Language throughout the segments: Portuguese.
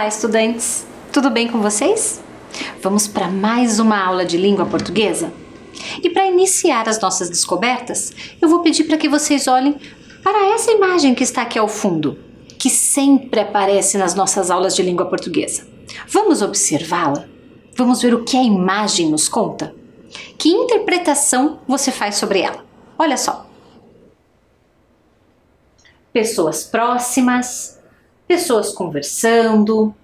Olá, estudantes! Tudo bem com vocês? Vamos para mais uma aula de língua portuguesa? E para iniciar as nossas descobertas, eu vou pedir para que vocês olhem para essa imagem que está aqui ao fundo, que sempre aparece nas nossas aulas de língua portuguesa. Vamos observá-la? Vamos ver o que a imagem nos conta? Que interpretação você faz sobre ela? Olha só. Pessoas próximas, pessoas conversando.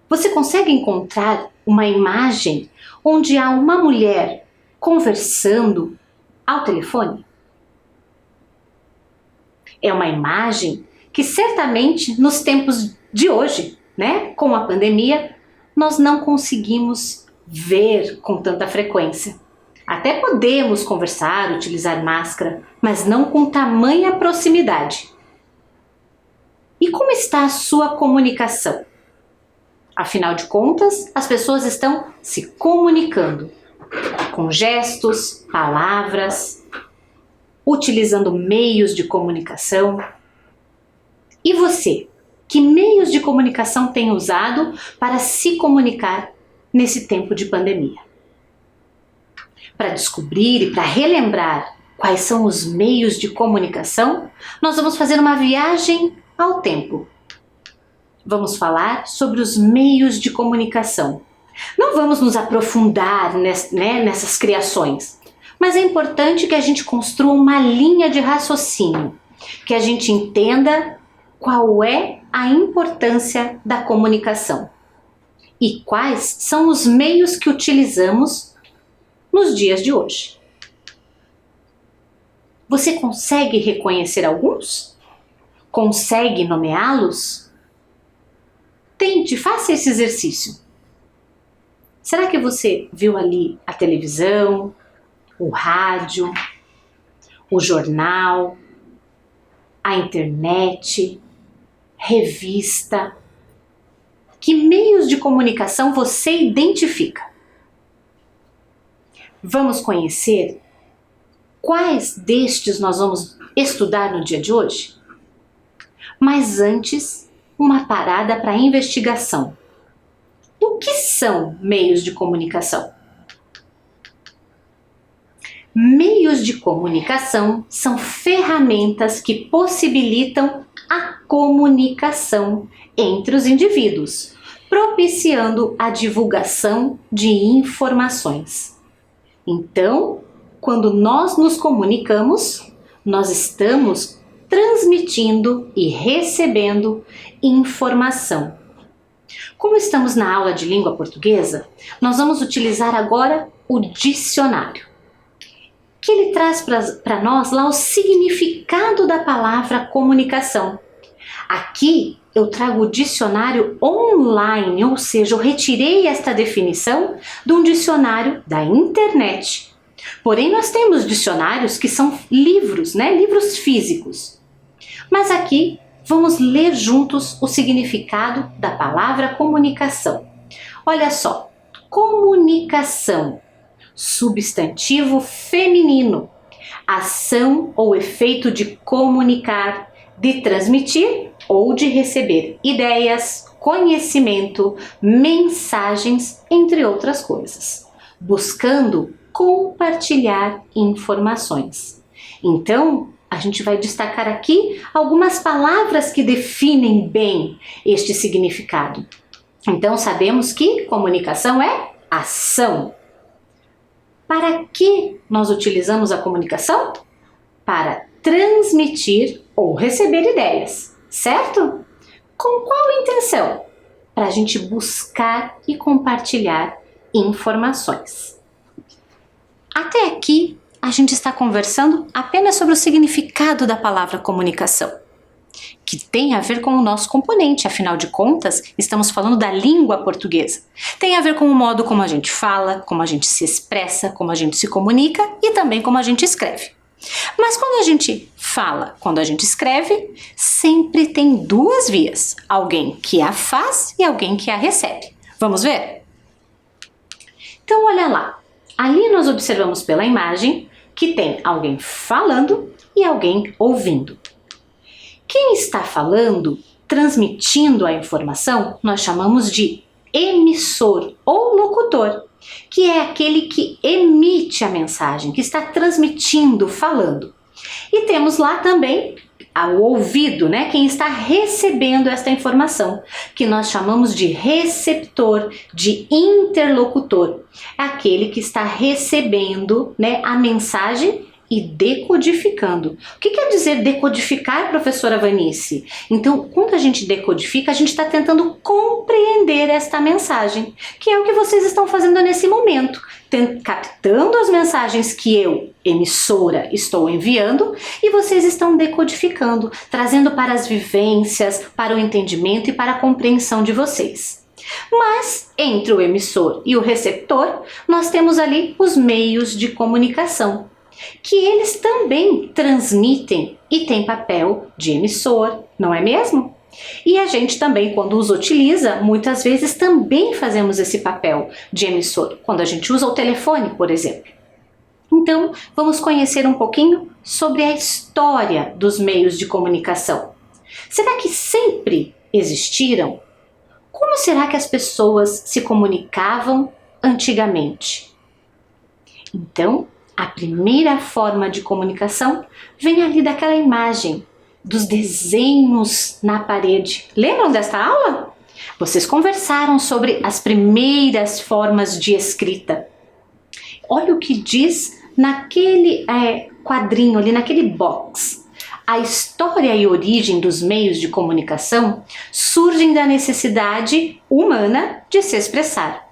Você consegue encontrar uma imagem onde há uma mulher conversando ao telefone? É uma imagem que certamente nos tempos de hoje, com a pandemia, nós não conseguimos ver com tanta frequência. Até podemos conversar, utilizar máscara, mas não com tamanha proximidade. E como está a sua comunicação? Afinal de contas, as pessoas estão se comunicando com gestos, palavras, utilizando meios de comunicação. E você, que meios de comunicação tem usado para se comunicar nesse tempo de pandemia? Para descobrir e para relembrar quais são os meios de comunicação, nós vamos fazer uma viagem ao tempo. Vamos falar sobre os meios de comunicação. Não vamos nos aprofundar nessas criações, mas é importante que a gente construa uma linha de raciocínio, que a gente entenda qual é a importância da comunicação e quais são os meios que utilizamos nos dias de hoje. Você consegue reconhecer alguns? Consegue nomeá-los? Tente, faça esse exercício. Será que você viu ali a televisão, o rádio, o jornal, a internet, revista? Que meios de comunicação você identifica? Vamos conhecer quais destes nós vamos estudar no dia de hoje? Mas antes, uma parada para a investigação. O que são meios de comunicação? Meios de comunicação são ferramentas que possibilitam a comunicação entre os indivíduos, propiciando a divulgação de informações. Então, quando nós nos comunicamos, nós estamos transmitindo e recebendo informação. Como estamos na aula de língua portuguesa, nós vamos utilizar agora o dicionário, que ele traz para nós lá o significado da palavra comunicação. Aqui eu trago o dicionário online, ou seja, eu retirei esta definição de um dicionário da internet. Porém, nós temos dicionários que são livros, livros físicos. Mas aqui vamos ler juntos o significado da palavra comunicação. Olha só, comunicação, substantivo feminino, ação ou efeito de comunicar, de transmitir ou de receber ideias, conhecimento, mensagens, entre outras coisas, buscando compartilhar informações. Então, a gente vai destacar aqui algumas palavras que definem bem este significado. Então, sabemos que comunicação é ação. Para que nós utilizamos a comunicação? Para transmitir ou receber ideias, certo? Com qual intenção? Para a gente buscar e compartilhar informações. Até aqui, a gente está conversando apenas sobre o significado da palavra comunicação, que tem a ver com o nosso componente, afinal de contas, estamos falando da língua portuguesa. Tem a ver com o modo como a gente fala, como a gente se expressa, como a gente se comunica e também como a gente escreve. Mas quando a gente fala, quando a gente escreve, sempre tem duas vias, alguém que a faz e alguém que a recebe. Vamos ver? Então, olha lá, ali nós observamos pela imagem que tem alguém falando e alguém ouvindo. Quem está falando transmitindo a informação, nós chamamos de emissor ou locutor, que é aquele que emite a mensagem, que está transmitindo, falando. E temos lá também o ouvido, né? Quem está recebendo esta informação, que nós chamamos de receptor, de interlocutor, aquele que está recebendo, né, a mensagem e decodificando. O que quer dizer decodificar, professora Vanice? Então, quando a gente decodifica, a gente está tentando compreender esta mensagem, que é o que vocês estão fazendo nesse momento, captando as mensagens que eu, emissora, estou enviando, e vocês estão decodificando, trazendo para as vivências, para o entendimento e para a compreensão de vocês. Mas, entre o emissor e o receptor, nós temos ali os meios de comunicação, que eles também transmitem e têm papel de emissor, não é mesmo? E a gente também, quando os utiliza, muitas vezes também fazemos esse papel de emissor, quando a gente usa o telefone, por exemplo. Então, vamos conhecer um pouquinho sobre a história dos meios de comunicação. Será que sempre existiram? Como será que as pessoas se comunicavam antigamente? Então, a primeira forma de comunicação vem ali daquela imagem, dos desenhos na parede. Lembram desta aula? Vocês conversaram sobre as primeiras formas de escrita. Olha o que diz naquele quadrinho ali, naquele box. A história e origem dos meios de comunicação surgem da necessidade humana de se expressar.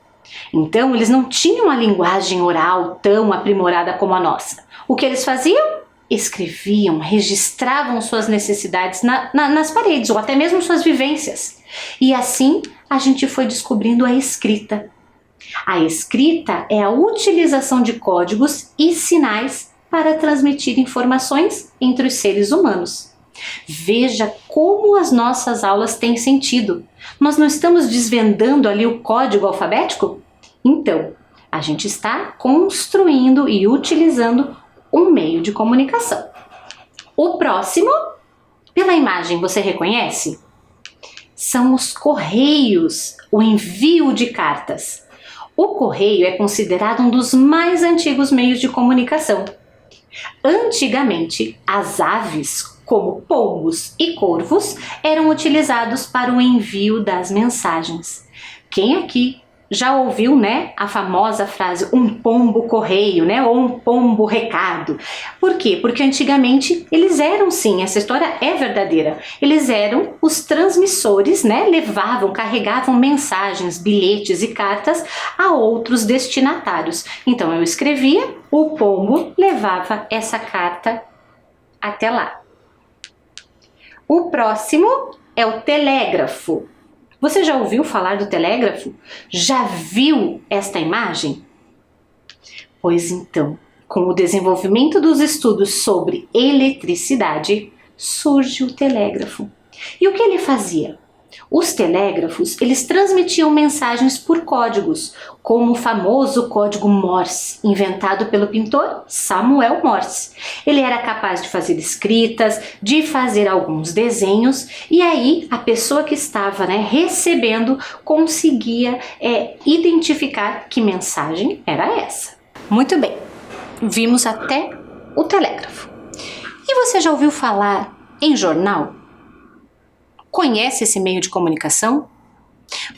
Então, eles não tinham a linguagem oral tão aprimorada como a nossa. O que eles faziam? Escreviam, registravam suas necessidades nas paredes, ou até mesmo suas vivências. E assim, a gente foi descobrindo a escrita. A escrita é a utilização de códigos e sinais para transmitir informações entre os seres humanos. Veja como as nossas aulas têm sentido. Nós não estamos desvendando ali o código alfabético? Então, a gente está construindo e utilizando um meio de comunicação. O próximo, pela imagem você reconhece? São os correios, o envio de cartas. O correio é considerado um dos mais antigos meios de comunicação. Antigamente, as aves, como pombos e corvos, eram utilizados para o envio das mensagens. Quem aqui já ouviu, né, a famosa frase um pombo correio, né, ou um pombo recado? Por quê? Porque antigamente eles eram, sim, essa história é verdadeira, eles eram os transmissores, né, carregavam mensagens, bilhetes e cartas a outros destinatários. Então eu escrevia, o pombo levava essa carta até lá. O próximo é o telégrafo. Você já ouviu falar do telégrafo? Já viu esta imagem? Pois então, com o desenvolvimento dos estudos sobre eletricidade, surge o telégrafo. E o que ele fazia? Os telégrafos, eles transmitiam mensagens por códigos, como o famoso código Morse, inventado pelo pintor Samuel Morse. Ele era capaz de fazer escritas, de fazer alguns desenhos, e aí a pessoa que estava, recebendo conseguia identificar que mensagem era essa. Muito bem, vimos até o telégrafo. E você já ouviu falar em jornal? Conhece esse meio de comunicação?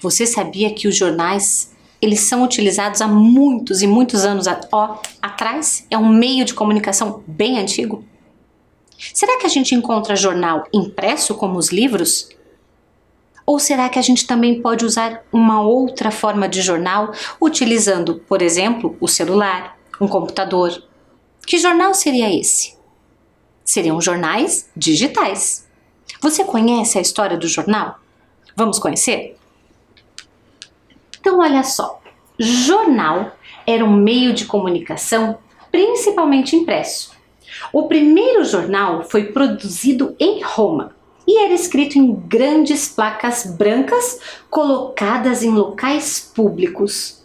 Você sabia que os jornais, eles são utilizados há muitos e muitos anos atrás? É um meio de comunicação bem antigo? Será que a gente encontra jornal impresso como os livros? Ou será que a gente também pode usar uma outra forma de jornal, utilizando, por exemplo, o celular, um computador? Que jornal seria esse? Seriam jornais digitais. Você conhece a história do jornal? Vamos conhecer? Então, olha só. Jornal era um meio de comunicação principalmente impresso. O primeiro jornal foi produzido em Roma e era escrito em grandes placas brancas colocadas em locais públicos.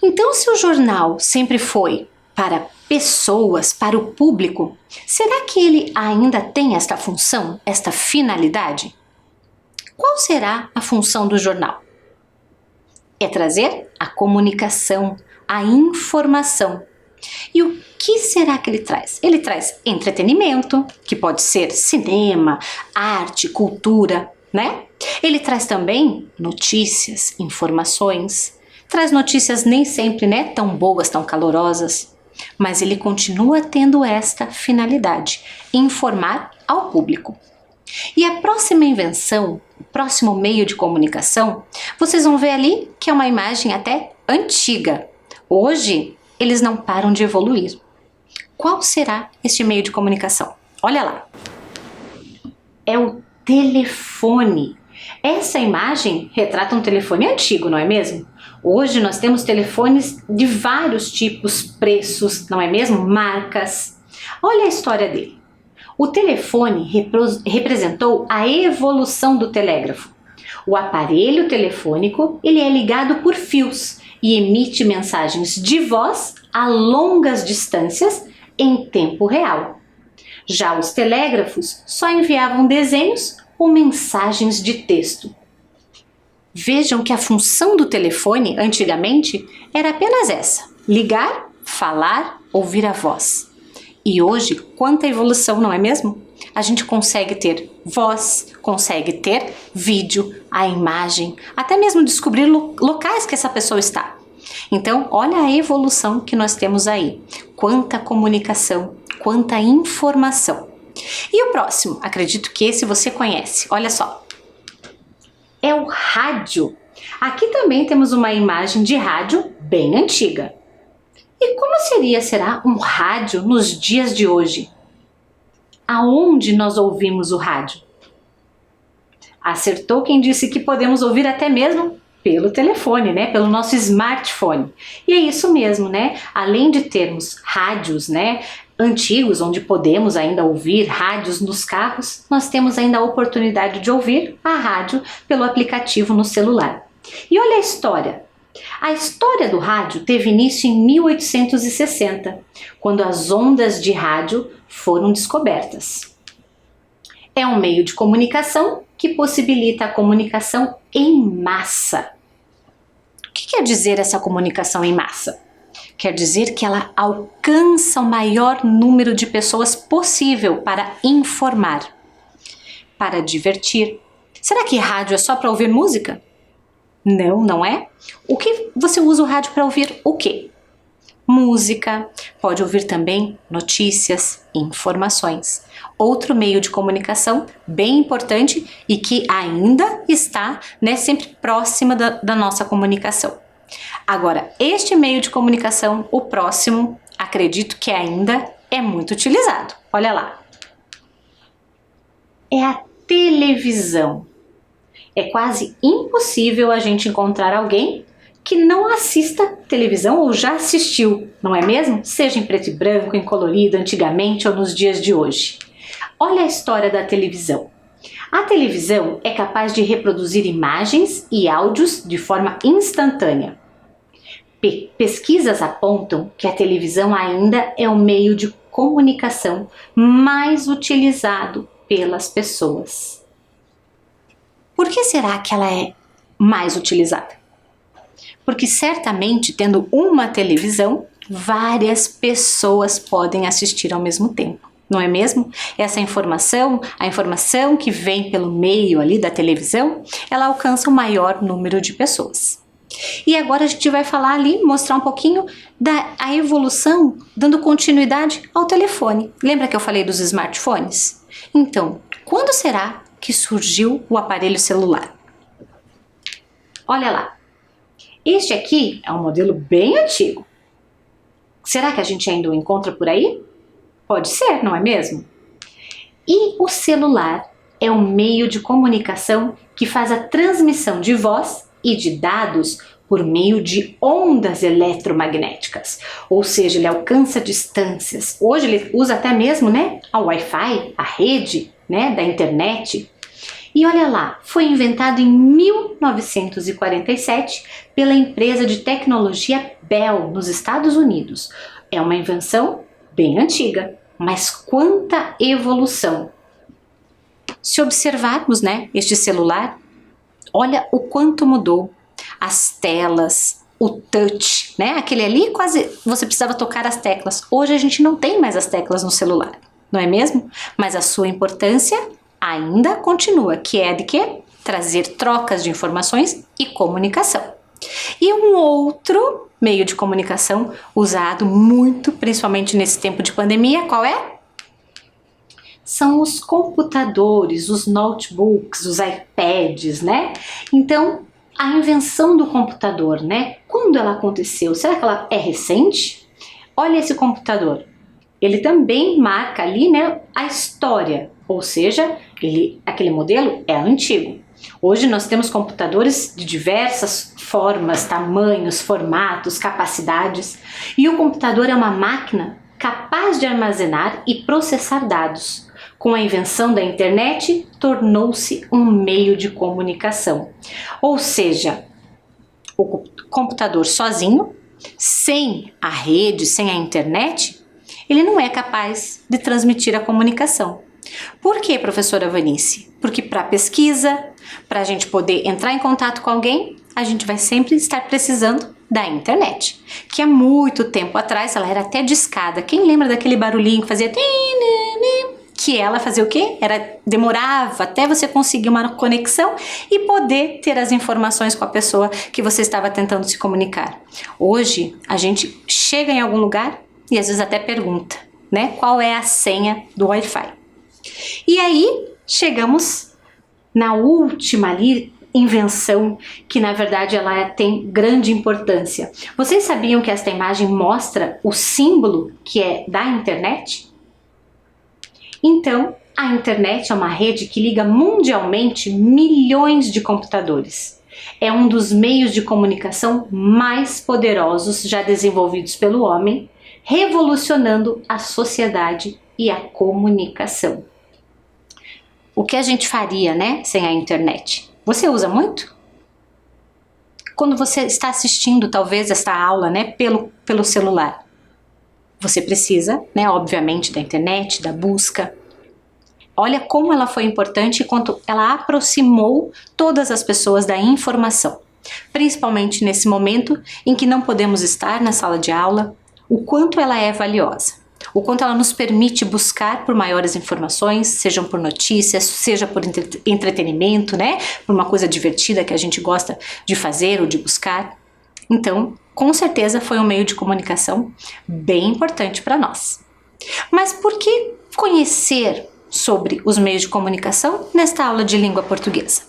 Então, se o jornal sempre foi para pessoas, para o público, será que ele ainda tem esta função, esta finalidade? Qual será a função do jornal? É trazer a comunicação, a informação. E o que será que ele traz? Ele traz entretenimento, que pode ser cinema, arte, cultura, né? Ele traz também notícias, informações. Traz notícias nem sempre, né, tão boas, tão calorosas, mas ele continua tendo esta finalidade, informar ao público. E a próxima invenção, o próximo meio de comunicação, vocês vão ver ali que é uma imagem até antiga. Hoje, eles não param de evoluir. Qual será este meio de comunicação? Olha lá. É o telefone. Essa imagem retrata um telefone antigo, não é mesmo? Hoje nós temos telefones de vários tipos, preços, não é mesmo? Marcas. Olha a história dele. O telefone representou a evolução do telégrafo. O aparelho telefônico, ele é ligado por fios e emite mensagens de voz a longas distâncias em tempo real. Já os telégrafos só enviavam desenhos ou mensagens de texto. Vejam que a função do telefone, antigamente, era apenas essa: ligar, falar, ouvir a voz. E hoje, quanta evolução, não é mesmo? A gente consegue ter voz, consegue ter vídeo, a imagem, até mesmo descobrir locais que essa pessoa está. Então, olha a evolução que nós temos aí. Quanta comunicação, quanta informação. E o próximo, acredito que esse você conhece, olha só. É o rádio. Aqui também temos uma imagem de rádio bem antiga. E como será um rádio nos dias de hoje? Aonde nós ouvimos o rádio? Acertou quem disse que podemos ouvir até mesmo pelo telefone, né? Pelo nosso smartphone. E é isso mesmo, né? Além de termos rádios, né, antigos, onde podemos ainda ouvir rádios nos carros, nós temos ainda a oportunidade de ouvir a rádio pelo aplicativo no celular. E olha a história. A história do rádio teve início em 1860, quando as ondas de rádio foram descobertas. É um meio de comunicação que possibilita a comunicação em massa. O que quer dizer essa comunicação em massa? Quer dizer que ela alcança o maior número de pessoas possível para informar, para divertir. Será que rádio é só para ouvir música? Não, não é? O que você usa o rádio para ouvir o quê? Música, pode ouvir também notícias, informações. Outro meio de comunicação bem importante e que ainda está, né, sempre próxima da nossa comunicação. Agora, este meio de comunicação, o próximo, acredito que ainda é muito utilizado. Olha lá. É a televisão. É quase impossível a gente encontrar alguém que não assista televisão ou já assistiu, não é mesmo? Seja em preto e branco, em colorido, antigamente ou nos dias de hoje. Olha a história da televisão. A televisão é capaz de reproduzir imagens e áudios de forma instantânea. Pesquisas apontam que a televisão ainda é o meio de comunicação mais utilizado pelas pessoas. Por que será que ela é mais utilizada? Porque certamente, tendo uma televisão, várias pessoas podem assistir ao mesmo tempo, não é mesmo? Essa informação, a informação que vem pelo meio ali da televisão, ela alcança o maior número de pessoas. E agora a gente vai falar ali, mostrar um pouquinho da evolução, dando continuidade ao telefone. Lembra que eu falei dos smartphones? Então, quando será que surgiu o aparelho celular? Olha lá. Este aqui é um modelo bem antigo. Será que a gente ainda o encontra por aí? Pode ser, não é mesmo? E o celular é um meio de comunicação que faz a transmissão de voz e de dados por meio de ondas eletromagnéticas. Ou seja, ele alcança distâncias. Hoje ele usa até mesmo, né, a Wi-Fi, a rede, né, da internet. E olha lá, foi inventado em 1947 pela empresa de tecnologia Bell, nos Estados Unidos. É uma invenção bem antiga, mas quanta evolução! Se observarmos, né, este celular, Olha o quanto mudou. As telas, o touch, né? Aquele ali quase você precisava tocar as teclas. Hoje a gente não tem mais as teclas no celular, não é mesmo? Mas a sua importância ainda continua, que é de quê? Trazer trocas de informações e comunicação. E um outro meio de comunicação usado muito, principalmente nesse tempo de pandemia, qual é? São os computadores, os notebooks, os iPads, né? Então, a invenção do computador, né? Quando ela aconteceu? Será que ela é recente? Olha esse computador. Ele também marca ali, né, a história, ou seja, aquele modelo é antigo. Hoje nós temos computadores de diversas formas, tamanhos, formatos, capacidades, e o computador é uma máquina capaz de armazenar e processar dados. Com a invenção da internet, tornou-se um meio de comunicação. Ou seja, o computador sozinho, sem a rede, sem a internet, ele não é capaz de transmitir a comunicação. Por quê, professora Vanice? Porque para pesquisa, para a gente poder entrar em contato com alguém, a gente vai sempre estar precisando da internet, que há muito tempo atrás ela era até discada. Quem lembra daquele barulhinho que fazia... que ela fazia o quê? Demorava até você conseguir uma conexão e poder ter as informações com a pessoa que você estava tentando se comunicar. Hoje, a gente chega em algum lugar e às vezes até pergunta, né? Qual é a senha do Wi-Fi? E aí, chegamos na última ali, invenção, que na verdade ela tem grande importância. Vocês sabiam que esta imagem mostra o símbolo que é da internet? Então, a internet é uma rede que liga mundialmente milhões de computadores. É um dos meios de comunicação mais poderosos já desenvolvidos pelo homem, revolucionando a sociedade e a comunicação. O que a gente faria, né, sem a internet? Você usa muito? Quando você está assistindo, talvez, esta aula, né, pelo celular, você precisa, né, obviamente, da internet, da busca. Olha como ela foi importante e quanto ela aproximou todas as pessoas da informação. Principalmente nesse momento em que não podemos estar na sala de aula, o quanto ela é valiosa. O quanto ela nos permite buscar por maiores informações, sejam por notícias, seja por entretenimento, né? Por uma coisa divertida que a gente gosta de fazer ou de buscar. Então, com certeza foi um meio de comunicação bem importante para nós. Mas por que conhecer sobre os meios de comunicação nesta aula de língua portuguesa?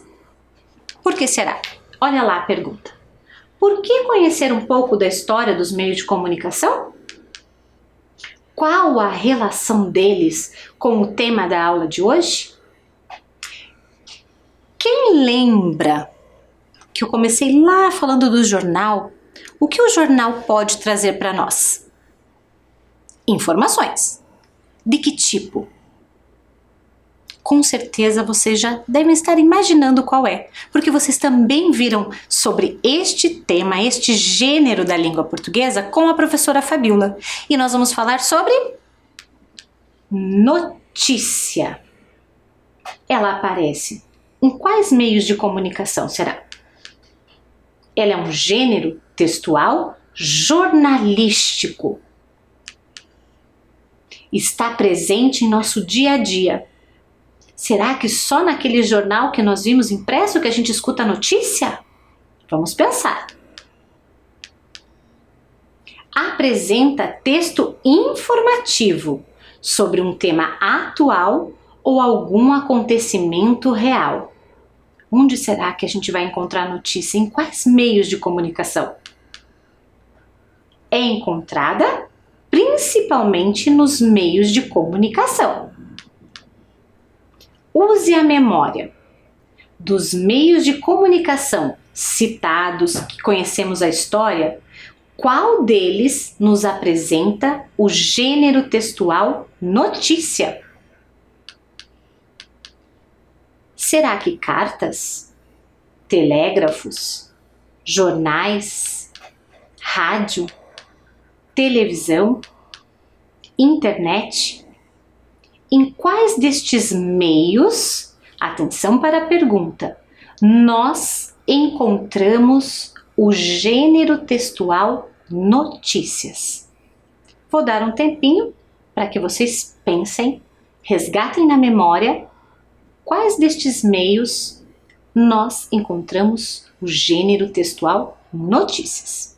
Por que será? Olha lá a pergunta. Por que conhecer um pouco da história dos meios de comunicação? Qual a relação deles com o tema da aula de hoje? Quem lembra que eu comecei lá falando do jornal? O que o jornal pode trazer para nós? Informações. De que tipo? Com certeza vocês já devem estar imaginando qual é, porque vocês também viram sobre este tema, este gênero da língua portuguesa com a professora Fabiola. E nós vamos falar sobre notícia. Ela aparece em quais meios de comunicação será? Ela é um gênero textual jornalístico. Está presente em nosso dia a dia. Será que só naquele jornal que nós vimos impresso que a gente escuta a notícia? Vamos pensar. Apresenta texto informativo sobre um tema atual ou algum acontecimento real. Onde será que a gente vai encontrar notícia? Em quais meios de comunicação? É encontrada principalmente nos meios de comunicação. Use a memória. Dos meios de comunicação citados, que conhecemos a história, qual deles nos apresenta o gênero textual notícia? Será que cartas, telégrafos, jornais, rádio, televisão, internet? Em quais destes meios, atenção para a pergunta, nós encontramos o gênero textual notícias. Vou dar um tempinho para que vocês pensem, resgatem na memória quais destes meios nós encontramos o gênero textual notícias.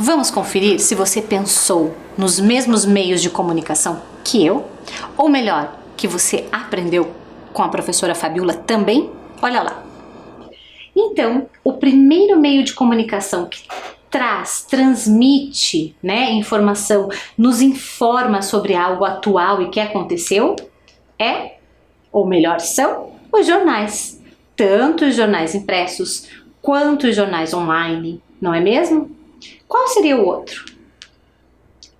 Vamos conferir se você pensou nos mesmos meios de comunicação que eu, ou melhor, que você aprendeu com a professora Fabiola também? Olha lá. Então, o primeiro meio de comunicação que transmite, informação, nos informa sobre algo atual e que aconteceu ou melhor, são os jornais. Tanto os jornais impressos quanto os jornais online, não é mesmo? Qual seria o outro?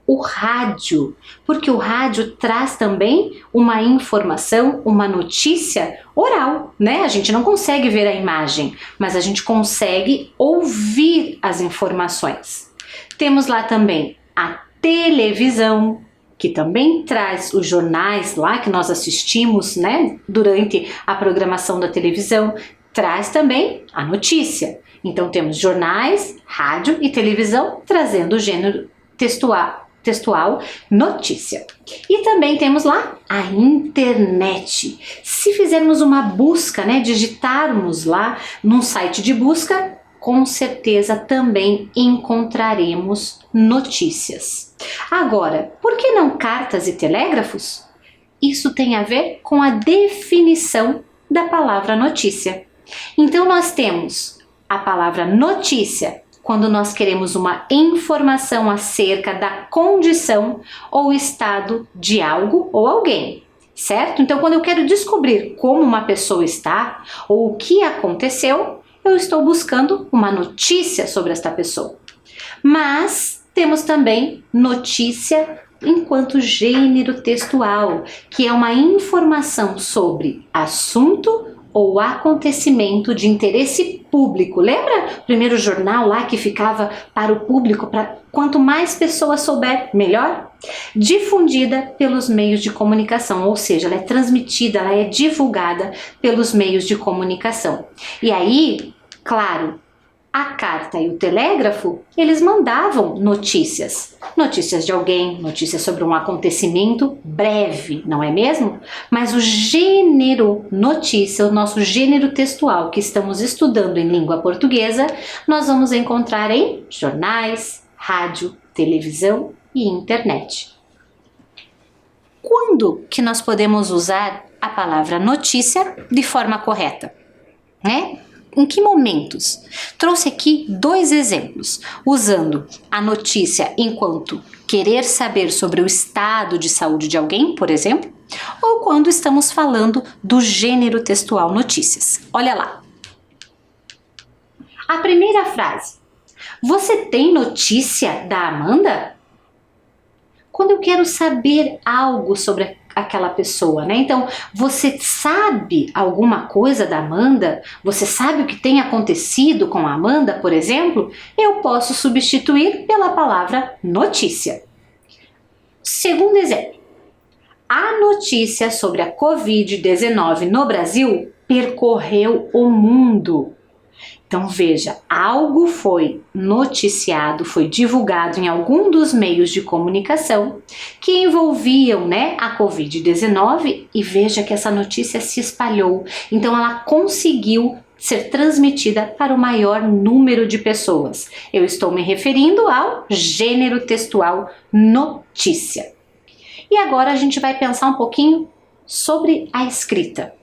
O rádio, porque o rádio traz também uma informação, uma notícia oral, A gente não consegue ver a imagem, mas a gente consegue ouvir as informações. Temos lá também a televisão, que também traz os jornais lá que nós assistimos, durante a programação da televisão, traz também a notícia. Então temos jornais, rádio e televisão trazendo o gênero textual notícia. E também temos lá a internet. Se fizermos uma busca, digitarmos lá num site de busca, com certeza também encontraremos notícias. Agora, por que não cartas e telégrafos? Isso tem a ver com a definição da palavra notícia. Então nós temos a palavra notícia quando nós queremos uma informação acerca da condição ou estado de algo ou alguém, certo? Então quando eu quero descobrir como uma pessoa está ou o que aconteceu, eu estou buscando uma notícia sobre esta pessoa. Mas temos também notícia enquanto gênero textual, que é uma informação sobre assunto ou acontecimento de interesse público. Lembra o primeiro jornal lá que ficava para o público, para quanto mais pessoas souber, melhor? Difundida pelos meios de comunicação, ou seja, ela é transmitida, ela é divulgada pelos meios de comunicação. E aí, claro, a carta e o telégrafo, eles mandavam notícias de alguém, notícias sobre um acontecimento breve, não é mesmo? Mas o gênero notícia, o nosso gênero textual que estamos estudando em língua portuguesa, nós vamos encontrar em jornais, rádio, televisão e internet. Quando que nós podemos usar a palavra notícia de forma correta? Em que momentos? Trouxe aqui 2 exemplos, usando a notícia enquanto querer saber sobre o estado de saúde de alguém, por exemplo, ou quando estamos falando do gênero textual notícias. Olha lá. A primeira frase. Você tem notícia da Amanda? Quando eu quero saber algo sobre aquela pessoa, Então, você sabe alguma coisa da Amanda? Você sabe o que tem acontecido com a Amanda, por exemplo? Eu posso substituir pela palavra notícia. Segundo exemplo. A notícia sobre a Covid-19 no Brasil percorreu o mundo. Então veja, algo foi noticiado, foi divulgado em algum dos meios de comunicação que envolviam, a Covid-19 e veja que essa notícia se espalhou. Então ela conseguiu ser transmitida para o maior número de pessoas. Eu estou me referindo ao gênero textual notícia. E agora a gente vai pensar um pouquinho sobre a escrita.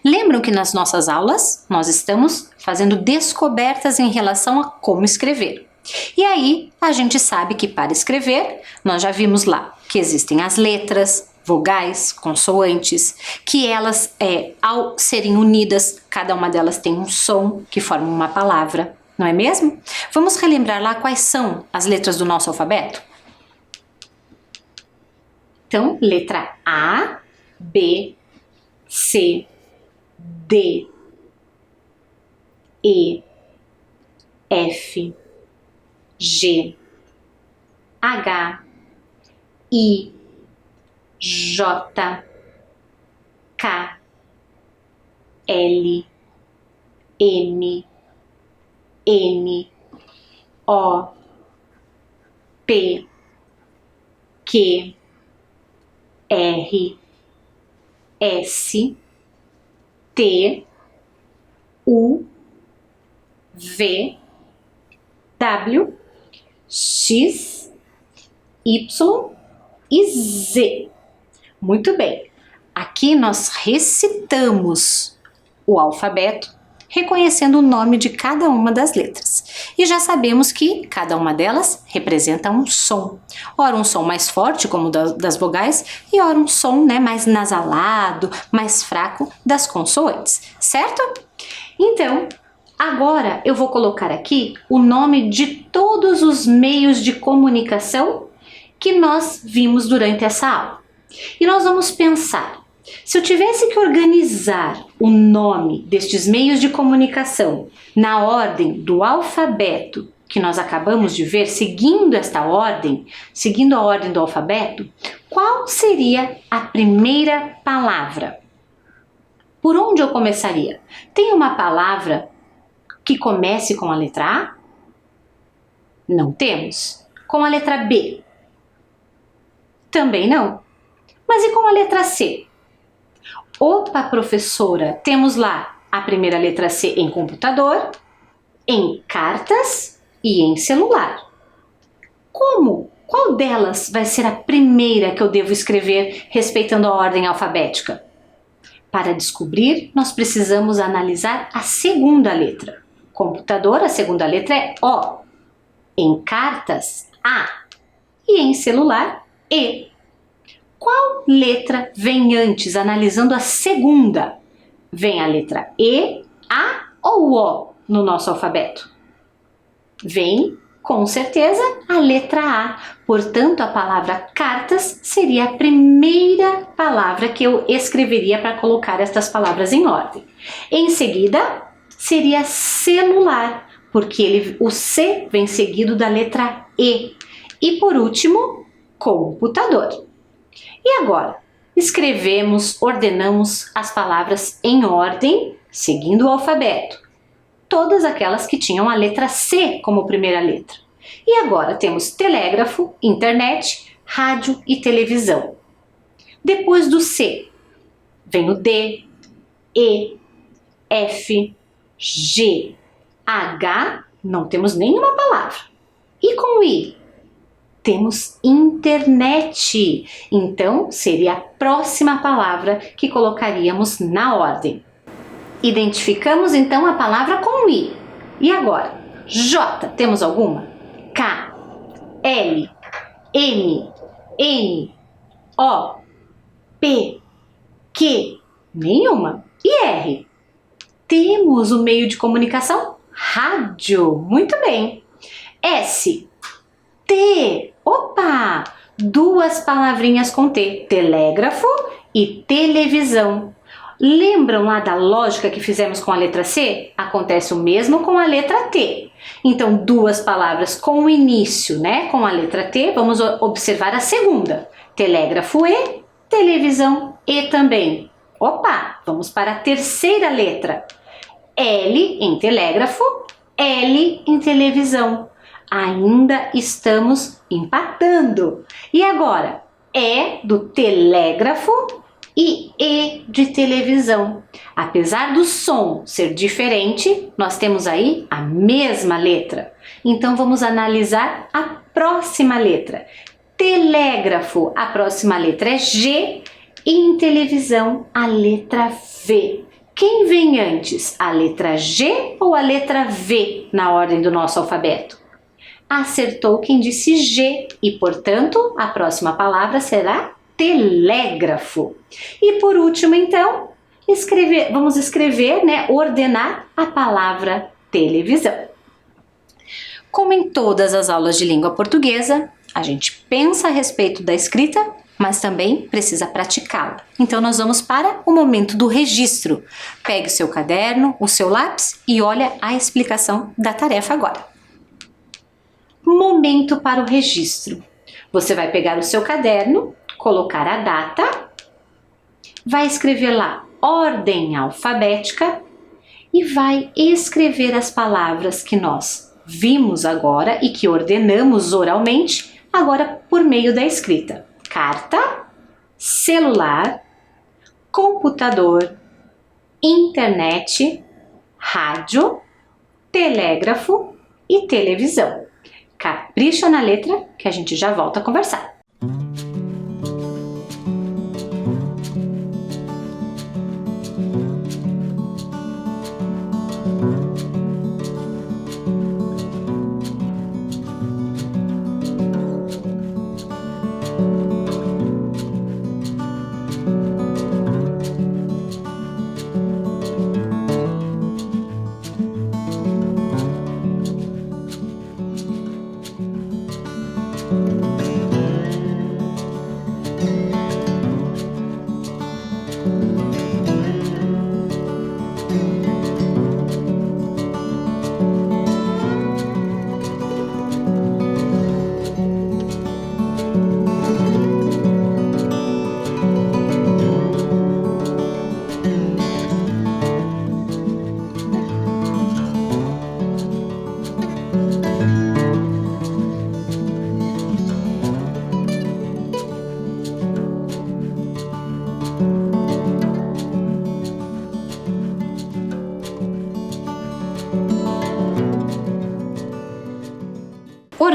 Lembram que nas nossas aulas nós estamos fazendo descobertas em relação a como escrever. E aí a gente sabe que para escrever, nós já vimos lá que existem as letras, vogais, consoantes, que elas, ao serem unidas, cada uma delas tem um som que forma uma palavra, não é mesmo? Vamos relembrar lá quais são as letras do nosso alfabeto? Então, letra A, B, C, D, E, F, G, H, I, J, K, L, M, N, O, P, Q, R, S, T, U, V, W, X, Y e Z. Muito bem. Aqui nós recitamos o alfabeto, reconhecendo o nome de cada uma das letras. E já sabemos que cada uma delas representa um som. Ora um som mais forte, como o das vogais, e ora um som, mais nasalado, mais fraco das consoantes, certo? Então, agora eu vou colocar aqui o nome de todos os meios de comunicação que nós vimos durante essa aula. E nós vamos pensar, se eu tivesse que organizar o nome destes meios de comunicação na ordem do alfabeto que nós acabamos de ver, seguindo esta ordem, seguindo a ordem do alfabeto, qual seria a primeira palavra? Por onde eu começaria? Tem uma palavra que comece com a letra A? Não temos. Com a letra B? Também não. Mas e com a letra C? Opa, professora, temos lá a primeira letra C em computador, em cartas e em celular. Como? Qual delas vai ser a primeira que eu devo escrever respeitando a ordem alfabética? Para descobrir, nós precisamos analisar a segunda letra. Computador, a segunda letra é O. Em cartas, A. E em celular, E. Qual letra vem antes, analisando a segunda? Vem a letra E, A ou O no nosso alfabeto? Vem, com certeza, a letra A. Portanto, a palavra cartas seria a primeira palavra que eu escreveria para colocar estas palavras em ordem. Em seguida, seria celular, porque o C vem seguido da letra E. E por último, computador. E agora, escrevemos, ordenamos as palavras em ordem, seguindo o alfabeto. Todas aquelas que tinham a letra C como primeira letra. E agora temos telégrafo, internet, rádio e televisão. Depois do C, vem o D, E, F, G, H, não temos nenhuma palavra. E com o I? Temos internet. Então, seria a próxima palavra que colocaríamos na ordem. Identificamos então a palavra com I. E agora? J, temos alguma? K, L, M, N, O, P, Q, nenhuma. E R? Temos o meio de comunicação rádio. Muito bem. S, T, opa! Duas palavrinhas com T, telégrafo e televisão. Lembram lá da lógica que fizemos com a letra C? Acontece o mesmo com a letra T. Então, duas palavras com o início, com a letra T, vamos observar a segunda. Telégrafo E, televisão E também. Opa, vamos para a terceira letra. L em telégrafo, L em televisão. Ainda estamos empatando. E agora? E do telégrafo, E E de televisão. Apesar do som ser diferente, nós temos aí a mesma letra. Então vamos analisar a próxima letra. Telégrafo, a próxima letra é G, e em televisão a letra V. Quem vem antes, a letra G ou a letra V na ordem do nosso alfabeto? Acertou quem disse G e, portanto, a próxima palavra será telégrafo. E por último, então, vamos escrever, ordenar a palavra televisão. Como em todas as aulas de língua portuguesa, a gente pensa a respeito da escrita, mas também precisa praticá-la. Então nós vamos para o momento do registro. Pegue o seu caderno, o seu lápis e olha a explicação da tarefa agora. Momento para o registro. Você vai pegar o seu caderno, colocar a data, vai escrever lá ordem alfabética e vai escrever as palavras que nós vimos agora e que ordenamos oralmente, agora por meio da escrita. Carta, celular, computador, internet, rádio, telégrafo e televisão. Capricha na letra que a gente já volta a conversar.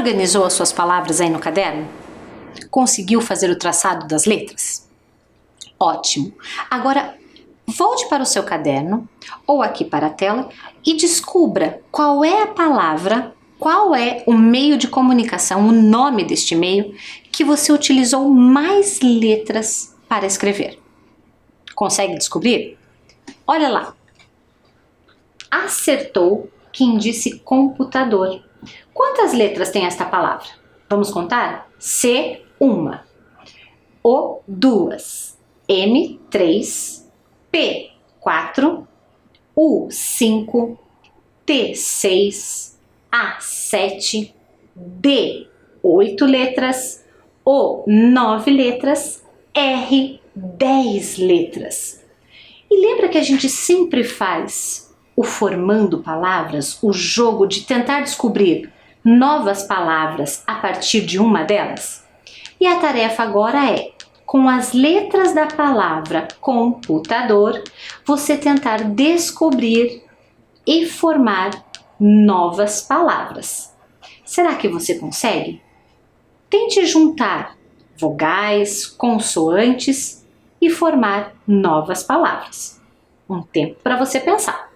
Organizou as suas palavras aí no caderno? Conseguiu fazer o traçado das letras? Ótimo! Agora, volte para o seu caderno ou aqui para a tela e descubra qual é a palavra, qual é o meio de comunicação, o nome deste meio que você utilizou mais letras para escrever. Consegue descobrir? Olha lá! Acertou quem disse computador. Quantas letras tem esta palavra? Vamos contar? C, 1. O, 2. M, 3. P, 4. U, 5. T, 6. A, 7. D, 8 letras. O, 9 letras. R, 10 letras. E lembra que a gente sempre faz o formando palavras, o jogo de tentar descobrir novas palavras a partir de uma delas? E a tarefa agora é, com as letras da palavra computador, você tentar descobrir e formar novas palavras. Será que você consegue? Tente juntar vogais, consoantes e formar novas palavras. Um tempo para você pensar.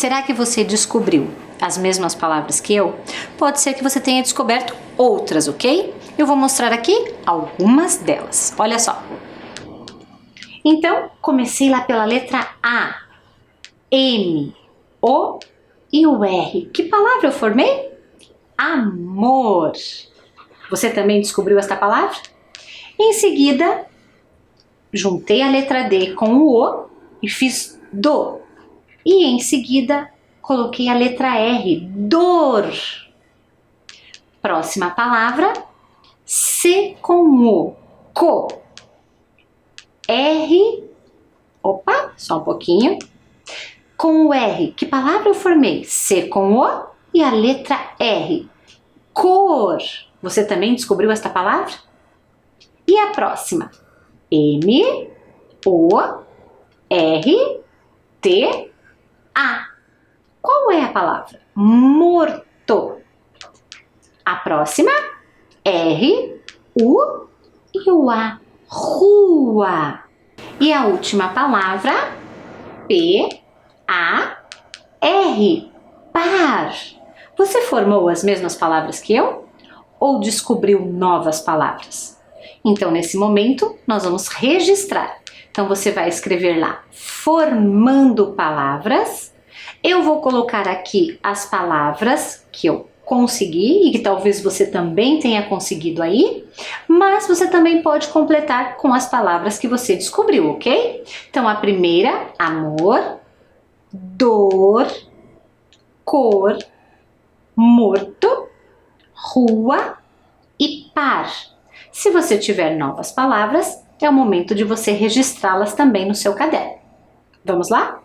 Será que você descobriu as mesmas palavras que eu? Pode ser que você tenha descoberto outras, ok? Eu vou mostrar aqui algumas delas. Olha só. Então, comecei lá pela letra A, M, O e o R. Que palavra eu formei? Amor. Você também descobriu esta palavra? Em seguida, juntei a letra D com o O e fiz do. E em seguida, coloquei a letra R, dor. Próxima palavra, C com O, co. R, opa, só um pouquinho. Com o R, que palavra eu formei? C com O e a letra R, cor. Você também descobriu esta palavra? E a próxima? M, O, R, T, A. Qual é a palavra? Morto. A próxima? R, U e o A. Rua. E a última palavra? P, A, R. Par. Você formou as mesmas palavras que eu? Ou descobriu novas palavras? Então, nesse momento, nós vamos registrar. Então, você vai escrever lá, formando palavras. Eu vou colocar aqui as palavras que eu consegui e que talvez você também tenha conseguido aí, mas você também pode completar com as palavras que você descobriu, ok? Então, a primeira, amor, dor, cor, morto, rua e par. Se você tiver novas palavras, é o momento de você registrá-las também no seu caderno. Vamos lá?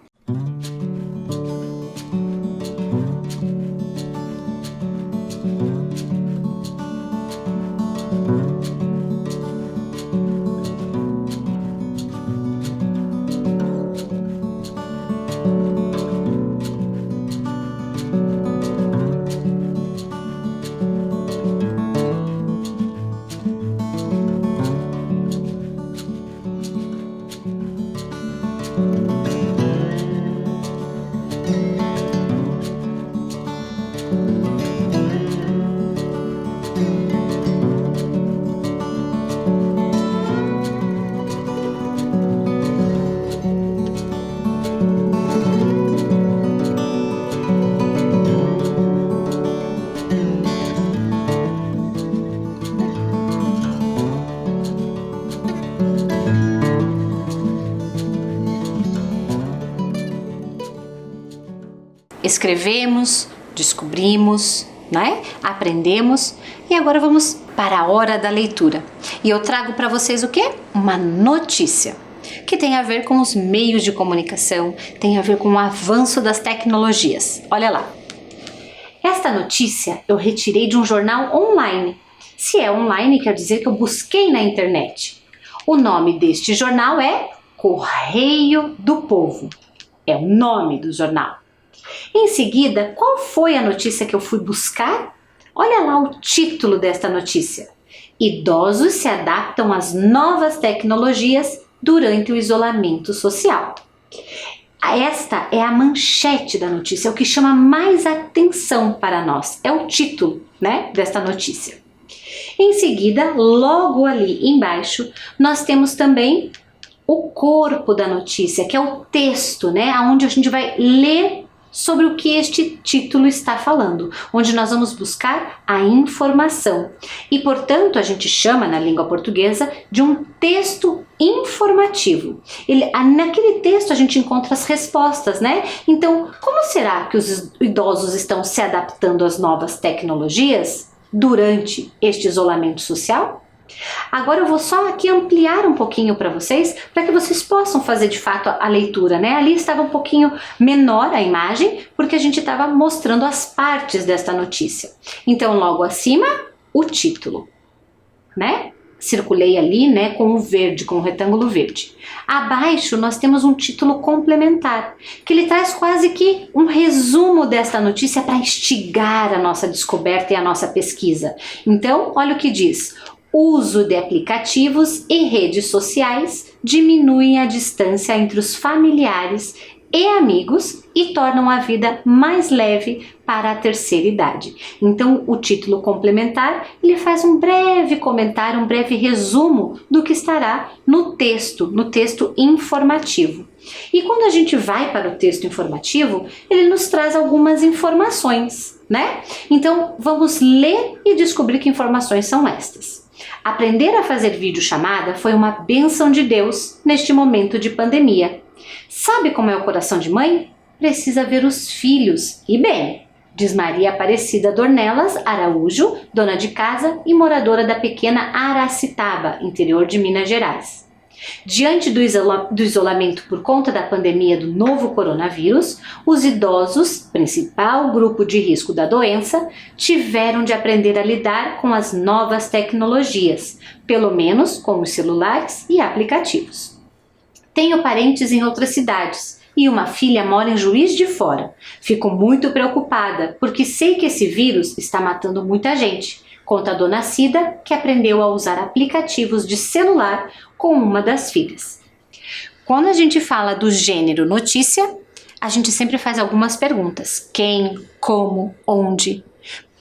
Escrevemos, descobrimos, né? Aprendemos e agora vamos para a hora da leitura. E eu trago para vocês o quê? Uma notícia que tem a ver com os meios de comunicação, tem a ver com o avanço das tecnologias. Olha lá. Esta notícia eu retirei de um jornal online. Se é online, quer dizer que eu busquei na internet. O nome deste jornal é Correio do Povo. É o nome do jornal. Em seguida, qual foi a notícia que eu fui buscar? Olha lá o título desta notícia. Idosos se adaptam às novas tecnologias durante o isolamento social. Esta é a manchete da notícia, é o que chama mais atenção para nós. É o título, né, desta notícia. Em seguida, logo ali embaixo, nós temos também o corpo da notícia, que é o texto, né, onde a gente vai ler sobre o que este título está falando, onde nós vamos buscar a informação. E, portanto, a gente chama na língua portuguesa de um texto informativo. Naquele texto a gente encontra as respostas, né? Então, como será que os idosos estão se adaptando às novas tecnologias durante este isolamento social? Agora eu vou só aqui ampliar um pouquinho para vocês, para que vocês possam fazer de fato a leitura, né? Ali estava um pouquinho menor a imagem, porque a gente estava mostrando as partes desta notícia. Então, logo acima, o título, né? Circulei ali, né, com o verde, com o retângulo verde. Abaixo nós temos um título complementar, que ele traz quase que um resumo desta notícia para instigar a nossa descoberta e a nossa pesquisa. Então, olha o que diz. Uso de aplicativos e redes sociais diminuem a distância entre os familiares e amigos e tornam a vida mais leve para a terceira idade. Então, o título complementar, ele faz um breve comentário, um breve resumo do que estará no texto informativo. E quando a gente vai para o texto informativo, ele nos traz algumas informações, né? Então, vamos ler e descobrir que informações são estas. Aprender a fazer videochamada foi uma bênção de Deus neste momento de pandemia. Sabe como é o coração de mãe? Precisa ver os filhos, e bem, diz Maria Aparecida Dornelas Araújo, dona de casa e moradora da pequena Aracitaba, interior de Minas Gerais. Diante do isolamento por conta da pandemia do novo coronavírus, os idosos, principal grupo de risco da doença, tiveram de aprender a lidar com as novas tecnologias, pelo menos com os celulares e aplicativos. Tenho parentes em outras cidades e uma filha mora em Juiz de Fora. Fico muito preocupada porque sei que esse vírus está matando muita gente. Conta a dona Cida, que aprendeu a usar aplicativos de celular com uma das filhas. Quando a gente fala do gênero notícia, a gente sempre faz algumas perguntas. Quem, como, onde,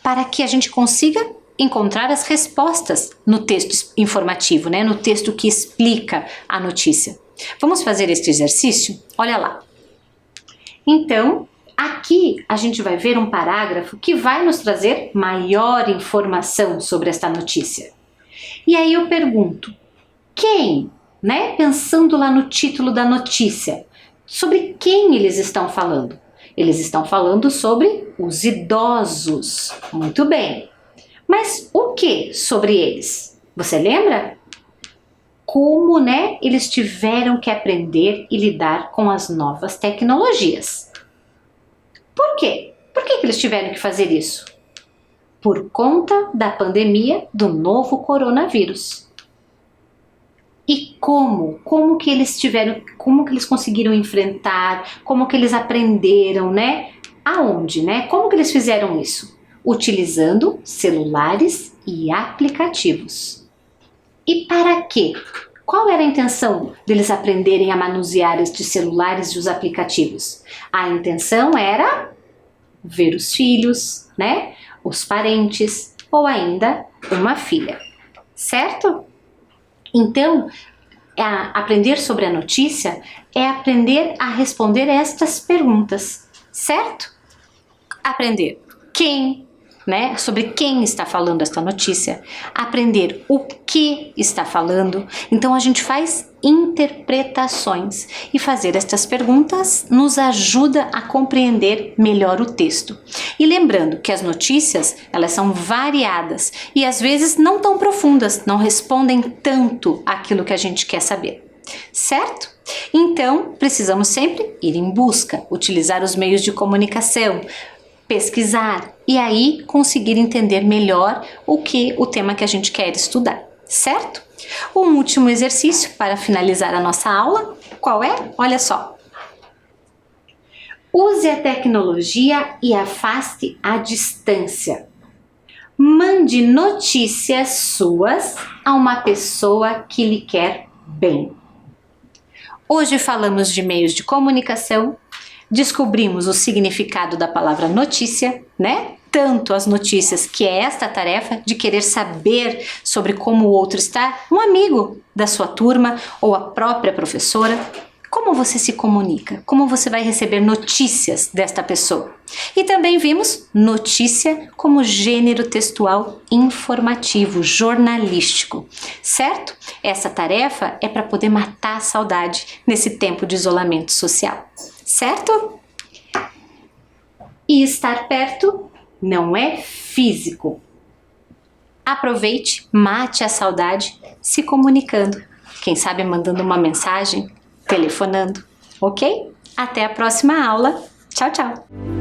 para que a gente consiga encontrar as respostas no texto informativo, né? No texto que explica a notícia. Vamos fazer este exercício? Olha lá. Então, aqui a gente vai ver um parágrafo que vai nos trazer maior informação sobre esta notícia. E aí eu pergunto, quem, né? Pensando lá no título da notícia, sobre quem eles estão falando? Eles estão falando sobre os idosos. Muito bem. Mas o que sobre eles? Você lembra? Como, né, eles tiveram que aprender e lidar com as novas tecnologias. Por quê? Por que eles tiveram que fazer isso? Por conta da pandemia do novo coronavírus. E como? Como que eles conseguiram enfrentar? Como que eles aprenderam, né? Aonde, né? Como que eles fizeram isso? Utilizando celulares e aplicativos. E para quê? Qual era a intenção deles aprenderem a manusear estes celulares e os aplicativos? A intenção era ver os filhos, né? Os parentes ou ainda uma filha, certo? Então, aprender sobre a notícia é aprender a responder estas perguntas, certo? Aprender quem, né? Sobre quem está falando esta notícia, aprender o que está falando. Então a gente faz interpretações e fazer estas perguntas nos ajuda a compreender melhor o texto. E lembrando que as notícias, elas são variadas e às vezes não tão profundas, não respondem tanto aquilo que a gente quer saber. Certo? Então, precisamos sempre ir em busca, utilizar os meios de comunicação, pesquisar e aí conseguir entender melhor o tema que a gente quer estudar, certo? Um último exercício para finalizar a nossa aula, qual é? Olha só. Use a tecnologia e afaste a distância. Mande notícias suas a uma pessoa que lhe quer bem. Hoje falamos de meios de comunicação, descobrimos o significado da palavra notícia, né? Tanto as notícias, que é esta tarefa de querer saber sobre como o outro está, um amigo da sua turma ou a própria professora. Como você se comunica? Como você vai receber notícias desta pessoa? E também vimos notícia como gênero textual informativo, jornalístico, certo? Essa tarefa é para poder matar a saudade nesse tempo de isolamento social, certo? E estar perto não é físico. Aproveite, mate a saudade se comunicando. Quem sabe mandando uma mensagem, telefonando, ok? Até a próxima aula. Tchau, tchau!